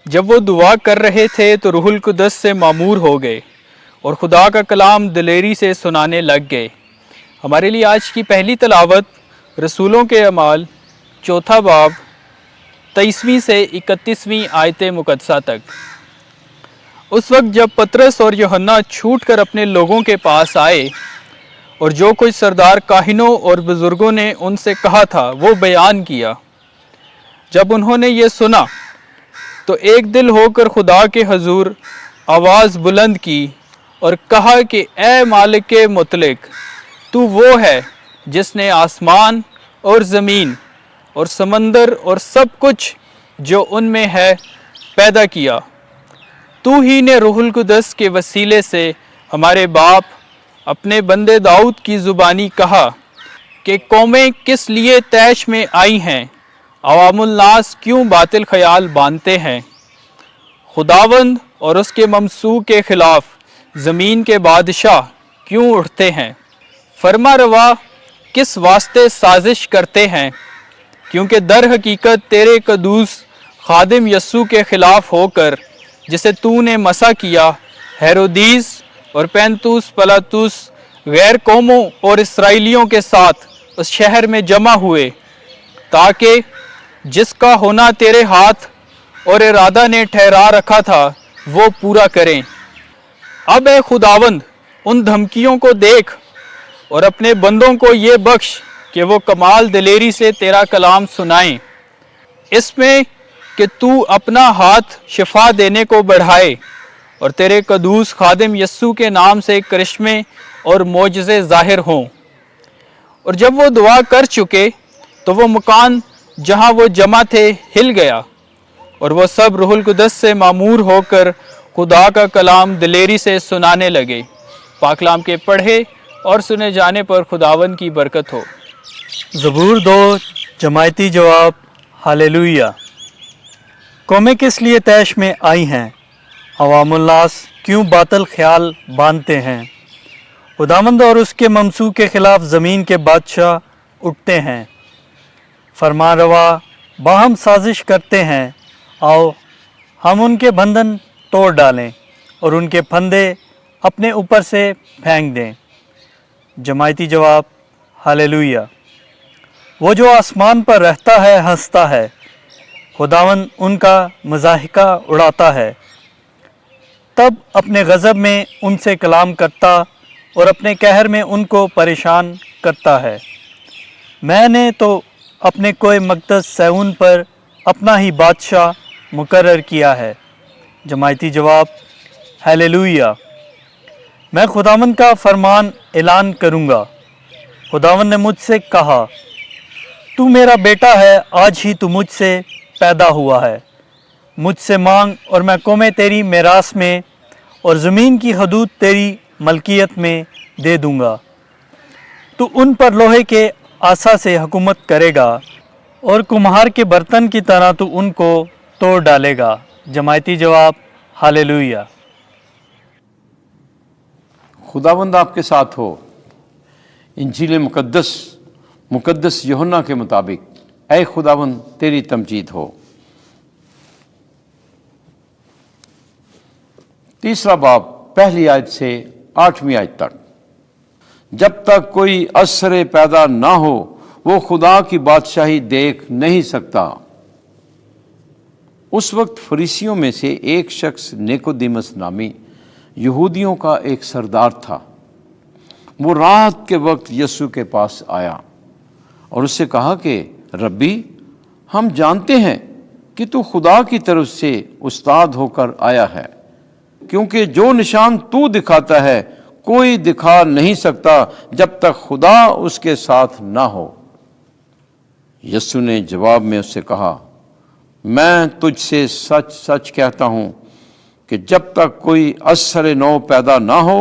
جب وہ دعا کر رہے تھے تو روح القدس سے معمور ہو گئے اور خدا کا کلام دلیری سے سنانے لگ گئے۔ ہمارے لیے آج کی پہلی تلاوت رسولوں کے اعمال چوتھا باب 23ویں سے 31ویں آیت مقدسہ تک۔ اس وقت جب پطرس اور یوحنا چھوٹ کر اپنے لوگوں کے پاس آئے اور جو کچھ سردار کاہنوں اور بزرگوں نے ان سے کہا تھا وہ بیان کیا، جب انہوں نے یہ سنا تو ایک دل ہو کر خدا کے حضور آواز بلند کی اور کہا کہ اے مالک مطلق، تو وہ ہے جس نے آسمان اور زمین اور سمندر اور سب کچھ جو ان میں ہے پیدا کیا۔ تو ہی نے روح القدس کے وسیلے سے ہمارے باپ اپنے بندے داؤد کی زبانی کہا کہ قومیں کس لیے طیش میں آئی ہیں، عوام الناس کیوں باطل خیال باندھتے ہیں۔ خداوند اور اس کے ممسوح کے خلاف زمین کے بادشاہ کیوں اٹھتے ہیں، فرما روا کس واسطے سازش کرتے ہیں، کیونکہ در حقیقت تیرے قدوس خادم یسوع کے خلاف ہو کر جسے تو نے مسح کیا، ہیرودیس اور پینتوس پلاطس غیر قوموں اور اسرائیلیوں کے ساتھ اس شہر میں جمع ہوئے تاکہ جس کا ہونا تیرے ہاتھ اور ارادہ نے ٹھہرا رکھا تھا وہ پورا کریں۔ اب اے خداوند ان دھمکیوں کو دیکھ اور اپنے بندوں کو یہ بخش کہ وہ کمال دلیری سے تیرا کلام سنائیں، اس میں کہ تو اپنا ہاتھ شفا دینے کو بڑھائے اور تیرے قدوس خادم یسوع کے نام سے کرشمے اور معجزے ظاہر ہوں۔ اور جب وہ دعا کر چکے تو وہ مکان جہاں وہ جمع تھے ہل گیا اور وہ سب روح القدس سے معمور ہو کر خدا کا کلام دلیری سے سنانے لگے۔ پاک کلام کے پڑھے اور سنے جانے پر خداوند کی برکت ہو۔ زبور 2 جماعتی جواب۔ ہالےلویا۔ قومیں کس لیے طیش میں آئی ہیں، عوام الناس کیوں باطل خیال باندھتے ہیں۔ خداوند اور اس کے ممسوح کے خلاف زمین کے بادشاہ اٹھتے ہیں، فرمان روا باہم سازش کرتے ہیں۔ آؤ ہم ان کے بندھن توڑ ڈالیں اور ان کے پھندے اپنے اوپر سے پھینک دیں۔ جماعتی جواب۔ ہالےلویا۔ وہ جو آسمان پر رہتا ہے ہنستا ہے، خداوند ان کا مضاحکہ اڑاتا ہے۔ تب اپنے غضب میں ان سے کلام کرتا اور اپنے قہر میں ان کو پریشان کرتا ہے۔ میں نے تو اپنے کوہ مقدس صہیون پر اپنا ہی بادشاہ مقرر کیا ہے۔ جماعتی جواب۔ ہالےلویا۔ میں خداوند کا فرمان اعلان کروں گا۔ خداوند نے مجھ سے کہا، تو میرا بیٹا ہے، آج ہی تو مجھ سے پیدا ہوا ہے۔ مجھ سے مانگ اور میں قومیں تیری میراث میں اور زمین کی حدود تیری ملکیت میں دے دوں گا۔ تو ان پر لوہے کے عصا سے حکومت کرے گا اور کمہار کے برتن کی طرح تو ان کو توڑ ڈالے گا۔ جماعتی جواب۔ ہالےلویا۔ خداوند آپ کے ساتھ ہو۔ انجیل مقدس یوحنا کے مطابق اے خداوند تیری تمجید ہو۔ تیسرا باب پہلی آیت سے 8ویں آیت تک۔ جب تک کوئی اثر پیدا نہ ہو وہ خدا کی بادشاہی دیکھ نہیں سکتا۔ اس وقت فریسیوں میں سے ایک شخص نیکودیمس نامی یہودیوں کا ایک سردار تھا۔ وہ رات کے وقت یسوع کے پاس آیا اور اس سے کہا کہ ربی، ہم جانتے ہیں کہ تو خدا کی طرف سے استاد ہو کر آیا ہے، کیونکہ جو نشان تو دکھاتا ہے کوئی دکھا نہیں سکتا جب تک خدا اس کے ساتھ نہ ہو۔ یسوع نے جواب میں اس سے کہا، میں تجھ سے سچ سچ کہتا ہوں کہ جب تک کوئی اثر نو پیدا نہ ہو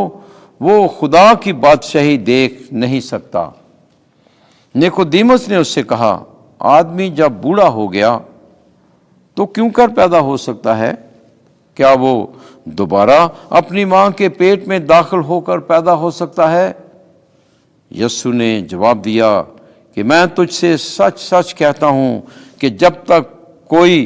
وہ خدا کی بادشاہی دیکھ نہیں سکتا۔ نیکودیمس نے اس سے کہا، آدمی جب بوڑھا ہو گیا تو کیوں کر پیدا ہو سکتا ہے؟ کیا وہ دوبارہ اپنی ماں کے پیٹ میں داخل ہو کر پیدا ہو سکتا ہے؟ یسوع نے جواب دیا کہ میں تجھ سے سچ سچ کہتا ہوں کہ جب تک کوئی